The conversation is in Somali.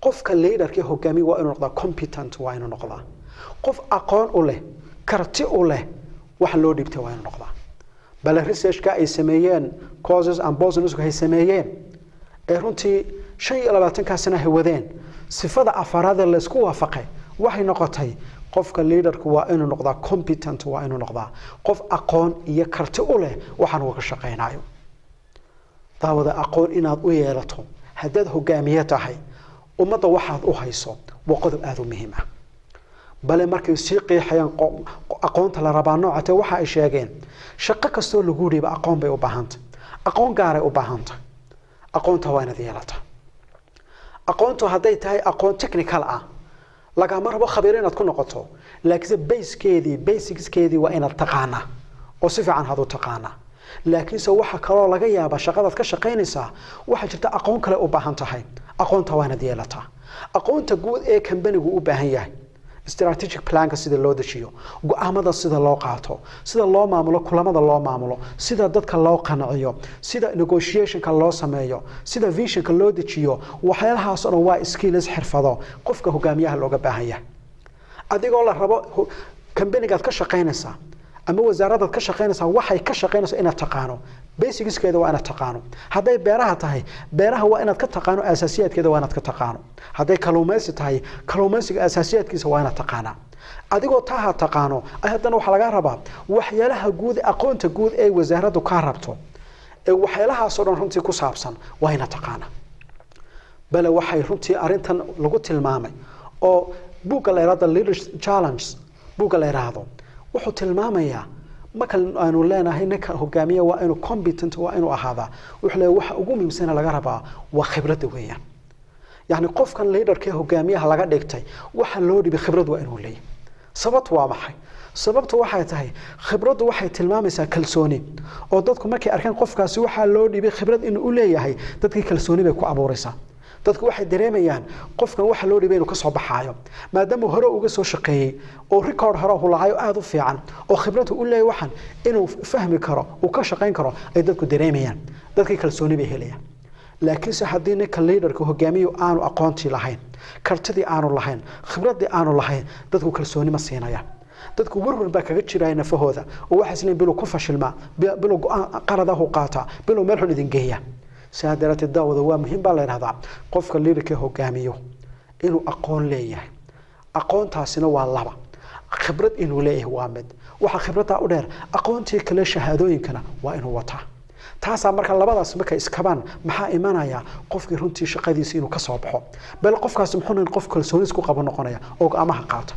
qofka leaderka hogaamiye waa inuu noqdaa competent waa inuu noqdaa qof aqoon u leh karti u leh wax loo dhibtay waa inuu noqdaa bal research ka ay sameeyeen causes and poisons ka ay sameeyeen ee runtii 25 ka sano wadeen sifada afaraad la isku waafaqay waxay noqotay qofka leaderku waa inuu noqdaa competent waa inuu noqdaa qof aqoon iyo karti u leh waxaan uu ka shaqeynayo daawada aqoon inaad u yeelato haddaad hogaamiye tahay ummadda waxaad u hayso waa qodob aad u muhiim ah bale markay sii qeexayaan aqoonta la rabaa noocate waxa ay sheegeen shaqo kastoo lagu dhiiba aqoon bay u baahantay aqoon gaar ah u baahantay aqoonta waa inaad yeelataa aqoontu hadday tahay aqoon technical ah laga marba khabiir inaad ku noqoto laakiin basicskeedii waa inaad taqaanaa oo si fiican hadu taqaanaa laakiin se waxa kale laga yaabaa shaqadaad ka shaqeynaysaa waxa jirta aqoon kale u baahan tahay aqoonta waa inaad yeelataa aqoonta guud ee company-gu u baahan yahay strategic plan sida loo dejiyo go'aamada sida loo qaato sida loo maamulo kulamada loo maamulo sida dadka loo qanciyo sida negotiation-ka loo sameeyo sida vision-ka loo dejiyo waxyaalahaas oo waa skills xirfado qofka hogaamiyaha looga baahan yahay adigoo la rabo company-gaad ka shaqeynaysaa ama wasaaradaad ka shaqeynaysaa waxay ka shaqeynaysaa inaad taqaano basicskeeda waa inaad taqaano hadday beeraha tahay beeraha waa inaad ka taqaano asaasiyaadkeeda waa inaad ka taqaano hadday kalluumaysi tahay kalluumaysiga asaasiyaadkiisa waa inaad taqaanaa adigoo taa taqaano haddana waxa laga rabaa waxyaalaha guud aqoonta guud ee wasaaraddu ka rabto ee waxyaalahaas oo dhan runtii ku saabsan waa inaad taqaana bal waxay runtii arintan lagu tilmaamay oo buugga la yiraahdo leadership challenge buugga la yiraahdo wuxuu tilmaamayaa marka aanu leenahay ninka hogaamiye waa inuu competent waa inuu ahaada wuxuu leeyahay waxa ugu muhiimsan laga rabaa waa khibrad weeyaan yani qofkan leaderka hogaamiyaha laga dhigtay waxa loo dhibay khibrad waa inuu leeyahay sababtu waa maxay sababtu waxay tahay khibradu waxay tilmaamaysaa kalsooni oo dadku markay arkaan qofkaasi waxa loo dhibay khibrad inuu u leeyahay dadkii kalsooni bay ku abuuraysaa dadku waxay dareemayaan qofkan waxa loo dhibay inuu ka soo baxaayo maadaama hore uga soo shaqeeyay oo record hore uu laayo aad u fiican oo khibradu u leeyahay waxan inuu fahmi karo uu ka shaqeyn karo ay dadku dareemayaan dadkii kalsooni bay helayaan laakiin se haddii ninka leaderka hogaamiyo aanu aqoonti lahayn kartidii aanu lahayn khibradii aanu lahayn dadku kalsooni ma siinayaan dadku warwar baa kaga jiray nafahooda oo waxa isleen bilu ku fashilma bilu qaradahu qaata bilu meel xun idin geeya saadarat daawada waa muhiim baa la yiraahdaa qofka leaderka hogaamiyo inuu aqoon leeyahay aqoontaasina waa laba khibrad inuu leeyahay waa mid waxa khibrada u dheer aqoontii kale shahaadooyinkana waa inuu wataa taasa marka labadaas marka iskabaan maxaa imanaya qofkii runtii shaqadiisa inuu ka soo baxo bal qofkaas muxuu qof kalsooni isku qabo noqonaya oo amaha qaata